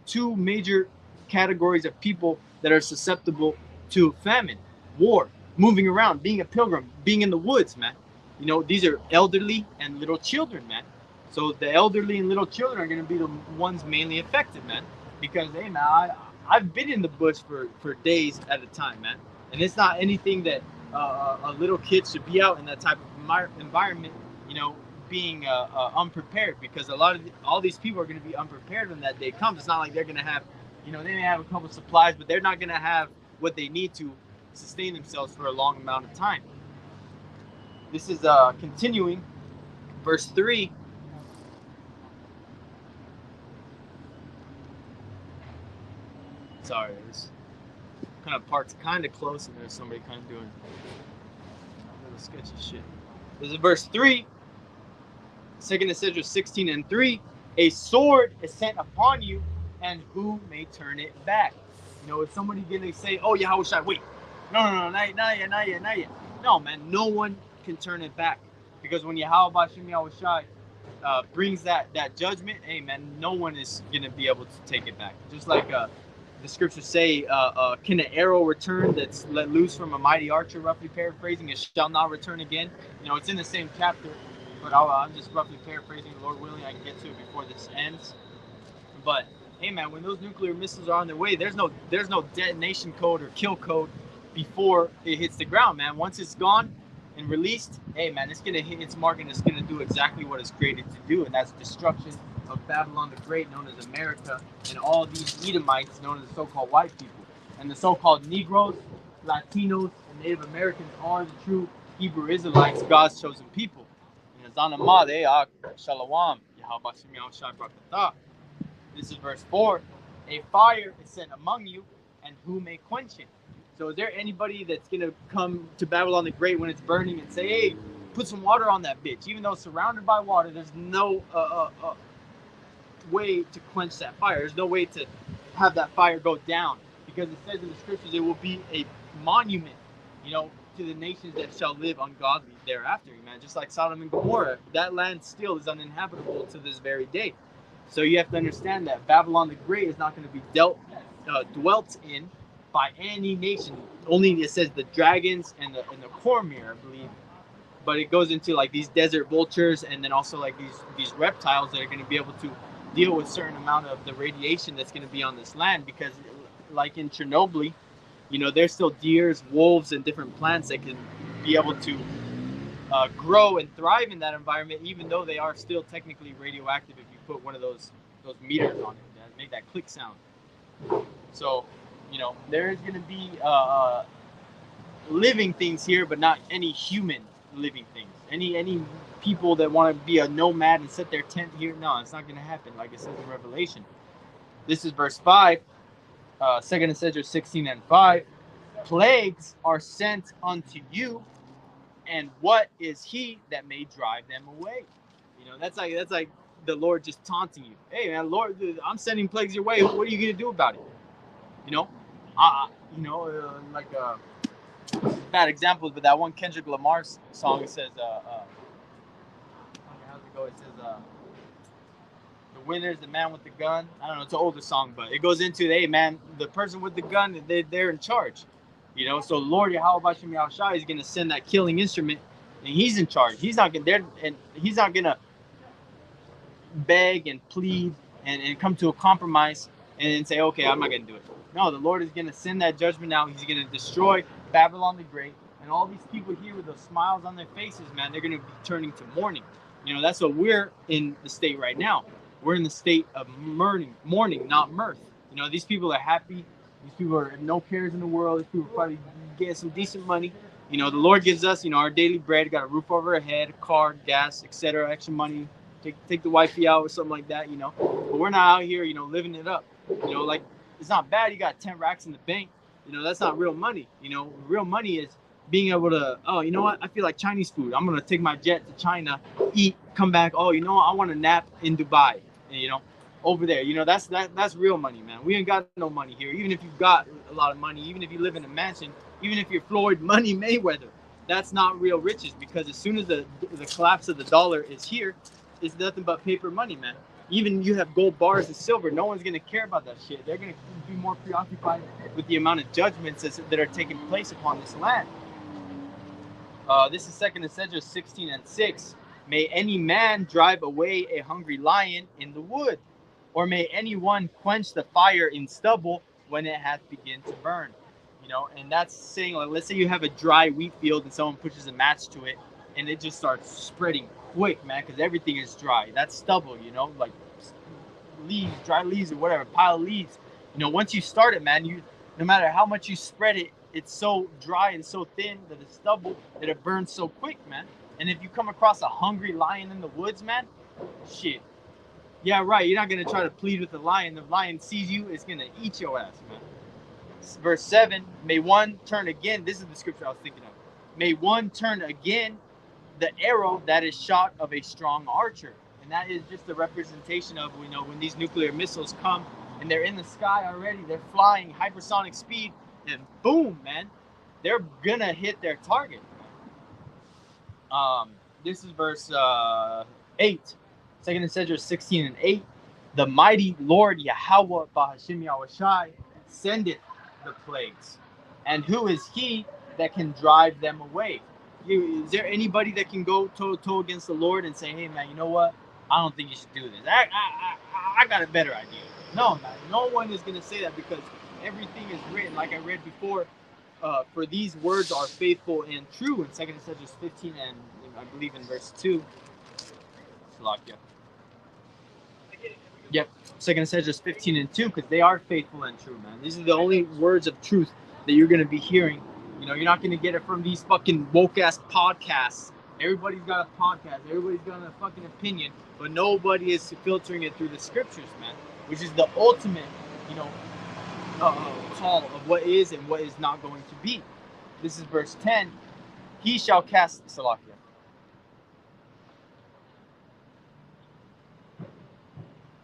two major categories of people that are susceptible to famine? War, moving around, being a pilgrim, being in the woods, man. These are elderly and little children, man. So the elderly and little children are going to be the ones mainly affected, man. Because, hey, man, I've been in the bush for days at a time, man. And it's not anything that a little kid should be out in that type of environment, being unprepared. Because all these people are going to be unprepared when that day comes. It's not like they're going to have, they may have a couple supplies, but they're not going to have what they need to sustain themselves for a long amount of time. This is continuing, verse 3. Sorry, this kind of part's kind of close, and there's somebody kind of doing a little sketchy shit. This is verse 3. 2nd Esdras 16:3. A sword is sent upon you, and who may turn it back? Is somebody gonna say, "Oh, Yahushua, wait, no, not yet." No, man, no one can turn it back, because when Yahushua brings that judgment, hey man, no one is gonna be able to take it back. Just like the scriptures say, can an arrow return that's let loose from a mighty archer? Roughly paraphrasing, it shall not return again. It's in the same chapter, but I'm just roughly paraphrasing. Lord willing, I can get to it before this ends. But hey man, when those nuclear missiles are on their way, there's no detonation code or kill code before it hits the ground, man. Once it's gone and released, hey man, it's gonna hit its mark and it's gonna do exactly what it's created to do, and that's destruction of Babylon the Great, known as America, and all these Edomites, known as the so-called white people. And the so-called Negroes, Latinos, and Native Americans are the true Hebrew Israelites, God's chosen people. And Zanamah, they are Shalom, This is verse 4. A fire is sent among you, and who may quench it? So is there anybody that's going to come to Babylon the Great when it's burning and say, hey, put some water on that bitch? Even though it's surrounded by water, there's no way to quench that fire. There's no way to have that fire go down, because it says in the scriptures it will be a monument, to the nations that shall live ungodly thereafter, man. Just like Sodom and Gomorrah, that land still is uninhabitable to this very day. So you have to understand that Babylon the Great is not going to be dwelt in by any nation. Only it says the dragons and the Cormyr, I believe. But it goes into like these desert vultures, and then also like these reptiles that are going to be able to deal with a certain amount of the radiation that's going to be on this land, because like in Chernobyl, there's still deers, wolves, and different plants that can be able to grow and thrive in that environment, even though they are still technically radioactive if you put one of those meters on it that make that click sound. So, there is going to be living things here, but not any human living things. Any people that want to be a nomad and set their tent here. No, it's not going to happen like it says in Revelation. This is verse 5, 2nd Esdras 16 and 5. Plagues are sent unto you, and what is he that may drive them away? You know, that's like the Lord just taunting you. Hey man, Lord, I'm sending plagues your way. What are you gonna do about it? You know, bad examples, but that one Kendrick Lamar song, it says, how's it go? It says, the winner's the man with the gun. I don't know, it's an older song, but it goes into, hey man, the person with the gun, they're in charge. You know, so Lord Yahweh Bashem Yahushua is gonna send that killing instrument, and he's in charge. He's not gonna beg and plead and come to a compromise and say, okay, I'm not gonna do it. No, the Lord is gonna send that judgment out. He's gonna destroy Babylon the Great, and all these people here with those smiles on their faces, man, they're gonna be turning to mourning. You know, that's what we're in the state right now. We're in the state of mourning, not mirth. You know, these people are happy. These people are no cares in the world. These people are probably getting some decent money. You know, the Lord gives us, you know, our daily bread, got a roof over our head, a car, gas, etc., extra money. Take the wifey out or something like that, you know. But we're not out here, you know, living it up. You know, like, it's not bad. You got 10 racks in the bank. You know, that's not real money. You know, real money is being able to, oh, you know what? I feel like Chinese food. I'm going to take my jet to China, eat, come back. Oh, you know what? I want to nap in Dubai, you know, over there. You know, that's real money, man. We ain't got no money here. Even if you've got a lot of money, even if you live in a mansion, even if you're Floyd Money Mayweather, that's not real riches, because as soon as the collapse of the dollar is here, it's nothing but paper money, man. Even you have gold bars and silver, no one's going to care about that shit. They're going to be more preoccupied with the amount of judgments that are taking place upon this land. This is 2nd Esdras 16 and 6. May any man drive away a hungry lion in the wood, or may anyone quench the fire in stubble when it hath begun to burn. You know, and that's saying, like, let's say you have a dry wheat field and someone pushes a match to it, and it just starts spreading quick, man, because everything is dry. That's stubble, you know, like leaves, dry leaves or whatever, pile of leaves. You know, once you start it, man, no matter how much you spread it, it's so dry and so thin that it's stubble that it burns so quick, man. And if you come across a hungry lion in the woods, man, shit. Yeah, right. You're not going to try to plead with the lion. The lion sees you, it's going to eat your ass, man. Verse 7, may one turn again. This is the scripture I was thinking of. May one turn again the arrow that is shot of a strong archer. And that is just a representation of, you know, when these nuclear missiles come and they're in the sky already, they're flying hypersonic speed, and boom, man, they're gonna hit their target. This is verse 8, 2nd Esdras 16 and 8. The mighty Lord Yahweh Bahashim Yahushai sendeth the plagues, and who is he that can drive them away? Is there anybody that can go toe-to-toe against the Lord and say, hey man, you know what, I don't think you should do this, I got a better idea? No, man, no one is going to say that, because everything is written, like I read before, for these words are faithful and true in 2nd Esdras 15 and I believe in verse 2. Salakia. Yep, 2nd Esdras 15 and 2, because they are faithful and true, man. These are the only words of truth that you're going to be hearing. You know, you're not going to get it from these fucking woke-ass podcasts. Everybody's got a podcast. Everybody's got a fucking opinion, but nobody is filtering it through the scriptures, man, which is the ultimate, you know, call of what is and what is not going to be. This is verse 10. He shall cast, Salakia.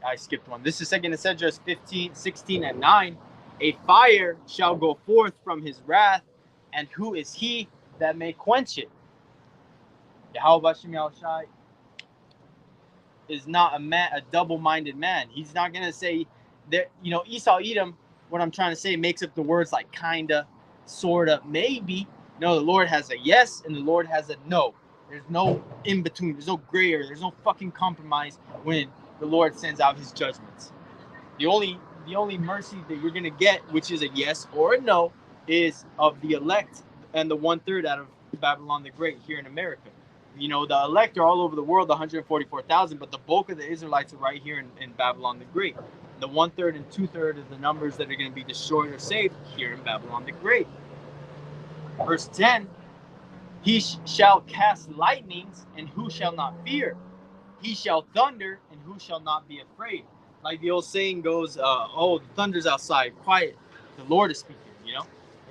I skipped one. This is 2nd Esdras 15, 16 and 9. A fire shall go forth from his wrath, and who is he that may quench it? Yahweh Bashem Yahushai is not a double-minded man. He's not going to say that, you know, Esau Edom, what I'm trying to say, makes up the words like kinda, sorta, maybe. No, the Lord has a yes and the Lord has a no. There's no in between. There's no gray area. There's no fucking compromise when the Lord sends out his judgments. The only mercy that you're going to get, which is a yes or a no, is of the elect and the 1/3 out of Babylon the Great here in America. You know, the elect are all over the world, 144,000, but the bulk of the Israelites are right here in Babylon the Great. The 1/3 and 2/3 of the numbers that are going to be destroyed or saved here in Babylon the Great. Verse 10, He shall cast lightnings, and who shall not fear? He shall thunder, and who shall not be afraid? Like the old saying goes, oh, the thunder's outside, quiet, the Lord is speaking, you know?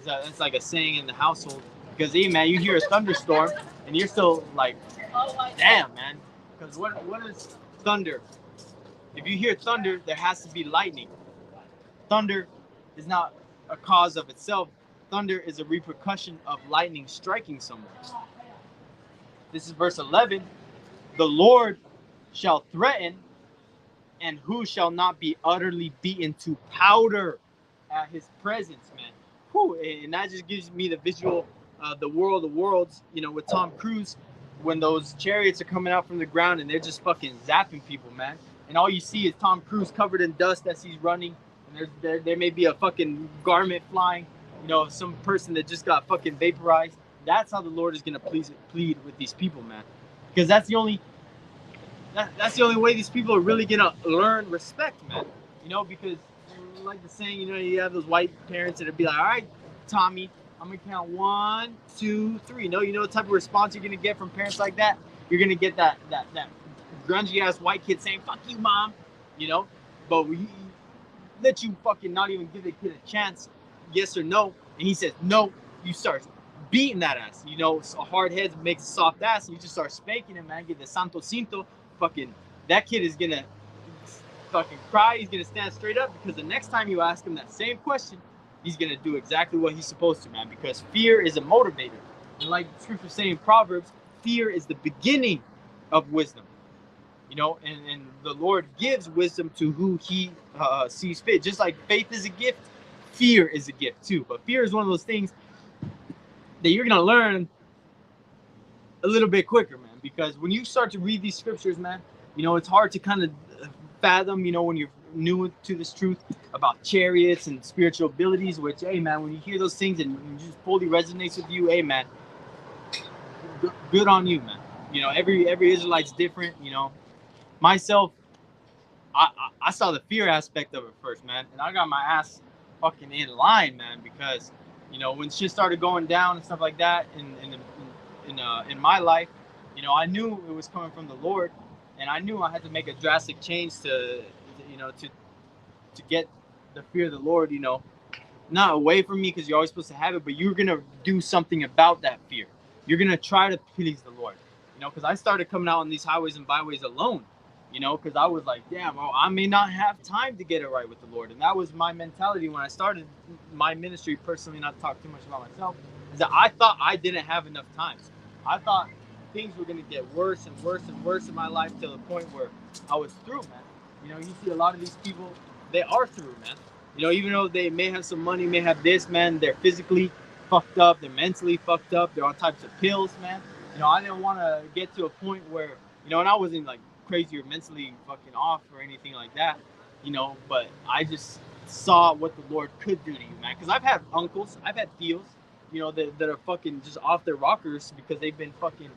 It's like a saying in the household. Because, hey, man, you hear a thunderstorm, and you're still like, damn, man. Because what is thunder? If you hear thunder, there has to be lightning. Thunder is not a cause of itself. Thunder is a repercussion of lightning striking somewhere. This is verse 11. The Lord shall threaten, and who shall not be utterly beaten to powder at his presence, man. Whew, and that just gives me the visual, the world of worlds, you know, with Tom Cruise, when those chariots are coming out from the ground and they're just fucking zapping people, man. And all you see is Tom Cruise covered in dust as he's running, and there may be a fucking garment flying, you know, some person that just got fucking vaporized. That's how the Lord is gonna plead with these people, man, because that's the only way these people are really gonna learn respect, man. You know, because like the saying, you know, you have those white parents that'll be like, all right, Tommy, I'm gonna count 1, 2, 3. No, you know what type of response you're gonna get from parents like that? You're gonna get that grungy ass white kid saying, fuck you, mom, you know? But we let you fucking not even give the kid a chance, yes or no, and he says no, you start beating that ass. You know, a hard head makes a soft ass, and you just start spanking him, man. Get the santo cinto. Fucking, that kid is gonna fucking cry. He's gonna stand straight up, because the next time you ask him that same question, he's gonna do exactly what he's supposed to, man. Because fear is a motivator, and like the scripture saying in Proverbs, fear is the beginning of wisdom. You know, and the Lord gives wisdom to who He sees fit. Just like faith is a gift, fear is a gift too. But fear is one of those things that you're gonna learn a little bit quicker, man. Because when you start to read these scriptures, man, you know, it's hard to kind of fathom, you know, when you're new to this truth about chariots and spiritual abilities, which, hey, man, when you hear those things and it just fully resonates with you, hey, man, good on you, man. You know, every Israelite's different, you know. Myself, I saw the fear aspect of it first, man, and I got my ass fucking in line, man, because, you know, when shit started going down and stuff like that in my life, you know, I knew it was coming from the Lord, and I knew I had to make a drastic change to you know, to get the fear of the Lord, you know, not away from me, because you're always supposed to have it, but you're gonna do something about that fear. You're gonna try to please the Lord, you know, because I started coming out on these highways and byways alone, you know, because I was like, damn, well, I may not have time to get it right with the Lord. And that was my mentality when I started my ministry, personally, not to talk too much about myself, is that I thought I didn't have enough time. I thought things were going to get worse and worse and worse in my life, to the point where I was through, man. You know, you see a lot of these people, they are through, man. You know, even though they may have some money, may have this, man, they're physically fucked up, they're mentally fucked up, they're on types of pills, man. You know, I didn't want to get to a point where, you know, and I wasn't like crazy or mentally fucking off or anything like that, you know, but I just saw what the Lord could do to you, man. Because I've had uncles, I've had tios, you know, that are fucking just off their rockers because they've been fucking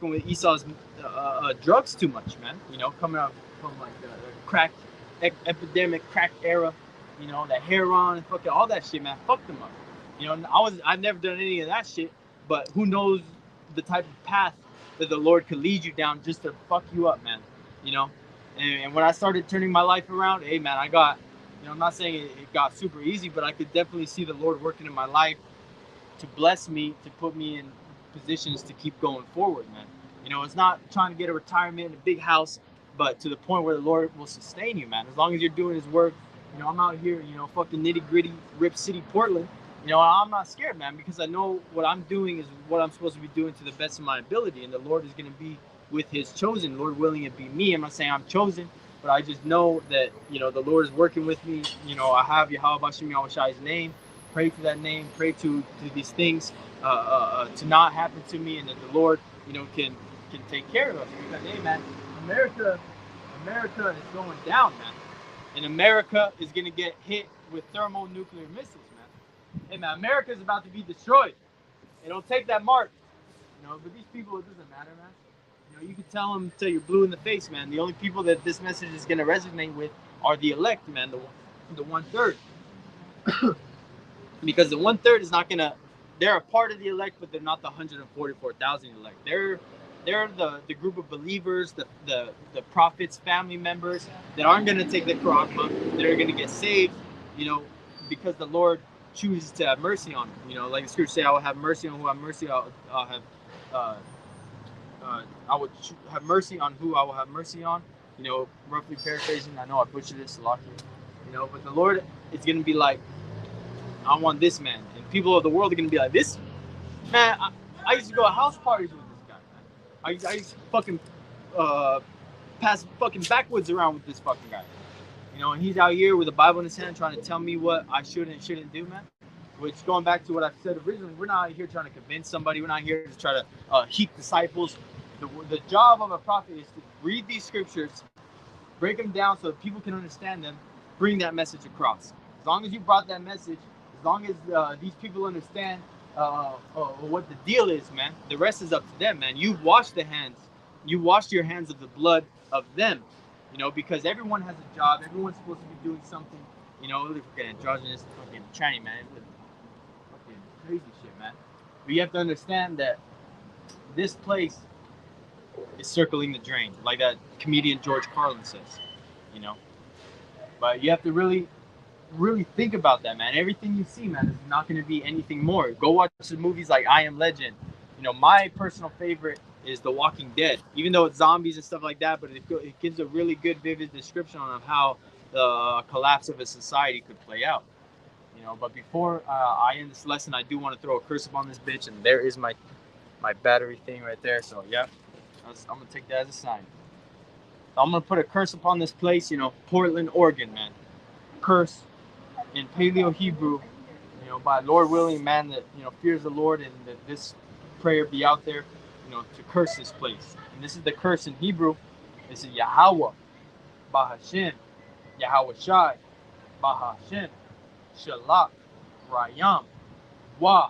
with Esau's drugs too much, man. You know, coming out from like the crack epidemic, crack era, you know, that heroin and fucking all that shit, man. Fucked them up. You know, I've never done any of that shit, but who knows the type of path that the Lord could lead you down just to fuck you up, man. You know, and when I started turning my life around, hey, man, I got, you know, I'm not saying it got super easy, but I could definitely see the Lord working in my life to bless me, to put me in positions to keep going forward, man. You know, it's not trying to get a retirement, a big house, but to the point where the Lord will sustain you, man. As long as you're doing His work, you know, I'm out here, you know, fucking nitty gritty, Rip City, Portland. You know, I'm not scared, man, because I know what I'm doing is what I'm supposed to be doing to the best of my ability, and the Lord is going to be with His chosen. Lord willing, it be me. I'm not saying I'm chosen, but I just know that, you know, the Lord is working with me. You know, I have Yahweh Bashim Yahushai's name. Pray to that name. Pray to these things to not happen to me, and that the Lord, you know, can take care of us. Because, hey, man, America is going down, man, and America is going to get hit with thermonuclear missiles, man. Hey, man, America is about to be destroyed. It don't take that mark, you know. But these people, it doesn't matter, man. You know, you can tell them till you're blue in the face, man. The only people that this message is going to resonate with are the elect, man. The 1/3. Because the 1/3 is not going to they're a part of the elect, but they're not the 144,000 elect. They're the group of believers, the prophets, family members that aren't going to take the karagma, that are going to get saved, because the Lord chooses to have mercy on them. Like the scripture say, I will have mercy on who I have mercy. I'll have I would have mercy on who I will have mercy on. Roughly paraphrasing. I know I butchered this a lot here. But the Lord is going to be like, I want this man, and people of the world are going to be like, this man. I used to go to house parties with this guy, man. I used to fucking pass fucking backwoods around with this fucking guy. And he's out here with a Bible in his hand trying to tell me what I should and shouldn't do, man. Which, going back to what I said originally, we're not out here trying to convince somebody. We're not here to try to heap disciples. The job of a prophet is to read these scriptures, break them down so that people can understand them, bring that message across. As long as you brought that message, as long as these people understand what the deal is, man, the rest is up to them, man. You've washed the hands. You washed your hands of the blood of them, because everyone has a job. Everyone's supposed to be doing something. Look at androgynous fucking tranny, man. Fucking crazy shit, man. But you have to understand that this place is circling the drain, like that comedian George Carlin says, But you have to really think about that, man. Everything you see, man, is not going to be anything more. Go watch the movies like I Am Legend. My personal favorite is The Walking Dead, even though it's zombies and stuff like that, but it gives a really good, vivid description of how the collapse of a society could play out. But before I end this lesson, I do want to throw a curse upon this bitch, and there is my battery thing right there. So yeah, I'm gonna take that as a sign. I'm gonna put a curse upon this place, Portland, Oregon, man. Curse in Paleo Hebrew, by Lord willing, man that fears the Lord, and that this prayer be out there, to curse this place. And this is the curse in Hebrew. This is Yahweh, Bahashem, Yahweh Shai, Bahashem, Shalak, Rayam, Wa,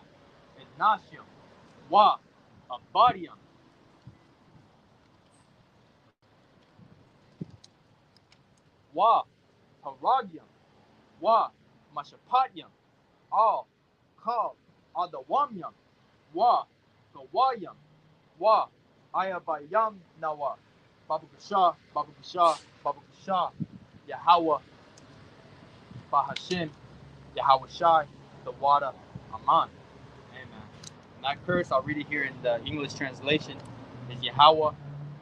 Enashim, Wa, Abadiam. Wa, Paragyam, Wa, Mashapatyam, Al, Kal, Adawamyam, Wa, Gawayam, Wa, Ayabayam, Nawa, Babukasha, Babukasha, Babukasha, Yahweh, Bahashem, Yahweh Shai, the water, Aman. Amen. And that curse, I'll read it here in the English translation, is Yahweh,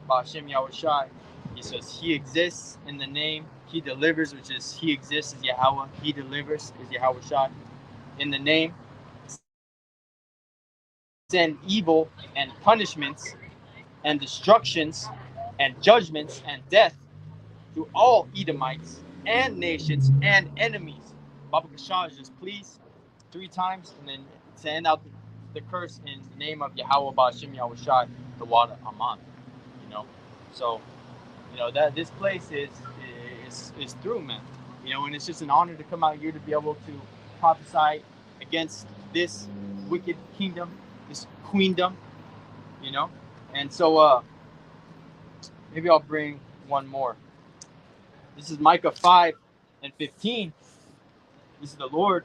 Bahashem, Yahweh Shai. He says, He exists in the name, He delivers, which is He exists is Yahweh, He delivers is Yahweh Shai. In the name, send evil and punishments and destructions and judgments and death to all Edomites and nations and enemies. Baba Kasha is just please 3 times, and then to end out the curse in the name of Yahweh Ba'ashim Yahweh Shai, the water Aman. So that this place is through, man. And it's just an honor to come out here to be able to prophesy against this wicked kingdom, this queendom, And so maybe I'll bring one more. This is Micah 5:15. This is the Lord.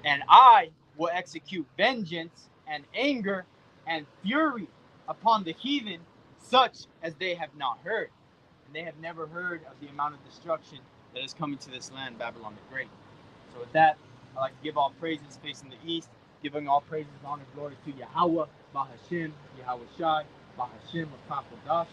And I will execute vengeance and anger and fury upon the heathen, such as they have not heard. And they have never heard of the amount of destruction that is coming to this land, Babylon the Great. So with that, I'd like to give all praises facing the east, giving all praises, honor, glory to Yahweh, Bahashem, Yahweh Shai, Bahashem, Akakodash.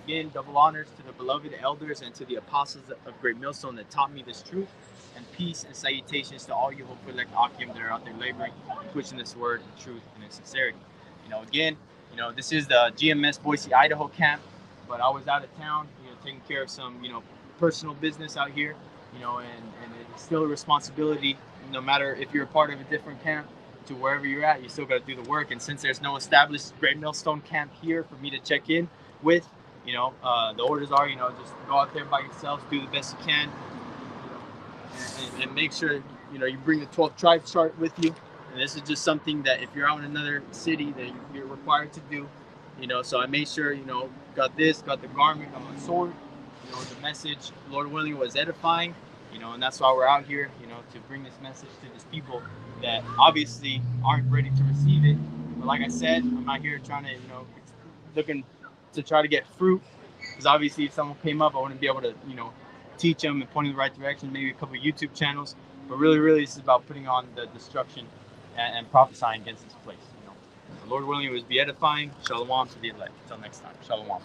Again, double honors to the beloved elders and to the apostles of Great Millstone that taught me this truth, and peace and salutations to all you hopefully like Akim that are out there laboring and pushing this word in truth and in sincerity. Again, this is the GMS Boise, Idaho camp, but I was out of town, taking care of some, personal business out here, and it's still a responsibility, no matter if you're a part of a different camp to wherever you're at, you still got to do the work. And since there's no established Great Millstone camp here for me to check in with, the orders are, just go out there by yourselves, do the best you can, and make sure, you bring the 12 tribe chart with you. And this is just something that if you're out in another city that you're required to do, so I made sure, got the garment, got my sword, the message, Lord willing, was edifying. You know, and that's why we're out here, you know, to bring this message to these people that obviously aren't ready to receive it. But like I said, I'm not here trying to, you know, looking to try to get fruit, because obviously if someone came up, I wouldn't be able to, you know, teach them and point in the right direction. Maybe a couple of YouTube channels, but really, this is about putting on the destruction and prophesying against this place. You know, the Lord willing, it was be edifying. Shalom to the elect. Until next time, shalom.